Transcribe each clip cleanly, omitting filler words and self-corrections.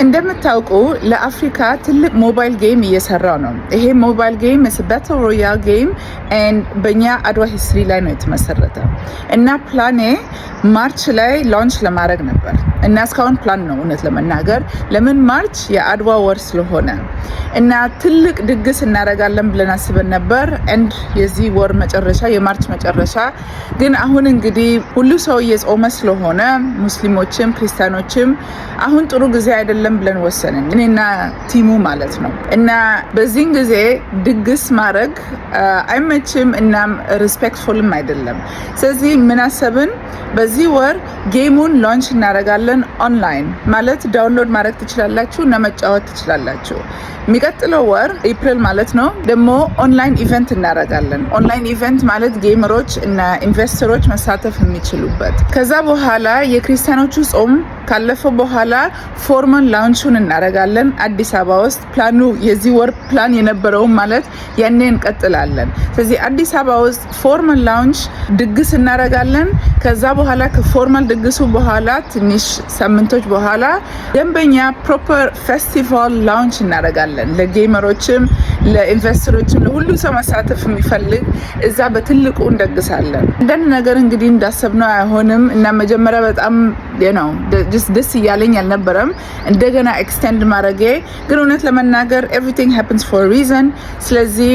እንደምታውቁ ለአፍሪካ ትልቅ ሞባይል ጌም እየሰራው ነው። ይሄ ሞባይል ጌም ባትል ሮያል ጌም በእኛ አድዋ ሂስትሪ ላይ ነው የተመሰረተ እና ፕላኔ ማርች ላይ ላንች ለማድረግ ነበር እና እስካሁን ፕላን ነው እውነት ለመናገር ለምን ማርች የአድዋ ወር ስለሆነ እና ትልቅ ድግስ እናደርጋለን ብለን አስበን ነበር እንድ የዚህ ወር መጨረሻ የማርች መጨረሻ ግን አሁን እንግዲህ ሁሉ ሰው እየጾመ ስለሆነ ሙስሊሞችም ክርስቲያኖችም አሁን ጥሩ ጊዜ አይደለም ብለን ወሰንን እኔና ቲሙ ማለት ነው እና በዚህ ጊዜ ድግስ ማድረግ አይመችም እናም ሪስፔክትፉልም አይደለም ስለዚህ ምን አሰብን በዚህ ወር ጌሙን ላንች እናደርጋለን ኦንላይን ማለት ዳውንሎድ ማድረግ ትችላላችሁ እና መጫወት ትችላላችሁ የሚቀጥለው ወር ኤፕሪል ማለት ነው ደግሞ ኦንላይን ኢቨንት እናደርጋለን ኦንላይን ኢቨንት ማለት ጌመሮች እና ኢንቨስተሮች መሳተፍ የሚችሉበት ከዛ በኋላ የክርስቲያኖቹ ጾም ካለፈ በኋላ ፎርማል ላውንቹን እናደርጋለን አዲስ አበባ ውስጥ ፕላኑ የዚህ ወር ፕላን የነበረው ማለት ያኔ እንቀጥላለን ስለዚህ አዲስ አበባ ውስጥ ፎርማል ላውንች ድግስ እናደርጋለን ከዛ በኋላ ከፎርማል ድግሱ በኋላ ትንሽ ሳምንቶች በኋላ ደንበኛ ፕሮፐር ፌስቲቫል ላውንች እናደርጋለን ለጌመሮችም ለኢንቨስተሮችም ለሁሉ ሰው መሳተፍ የሚፈልግ እዛ በትልቁ እንደግሳለን አንዳንድ ነገር እንግዲህ እንዳሰብነው አይሆንም እና መጀመሪያ በጣም ነው ደስ እያለኝ አልነበረም እንደገና ኤክስቴንድ ማድረጌ ግን እውነት ለመናገር everything happens for a reason ስለዚህ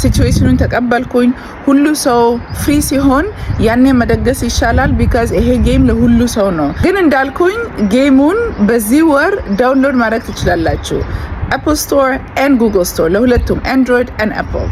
ሲቹዌሽኑን ተቀበልኩኝ ሁሉ ሰው ፍሪ ሲሆን ያኔ መደገስ ይሻላል because ይሄ ጌም ለሁሉ ሰው ነው ግን እንዳልኩኝ ጌሙን በዚህ ወር ዳውንሎድ ማድረግ ትችላላችሁ Apple Store and Google Store ለሁለቱም Android and Apple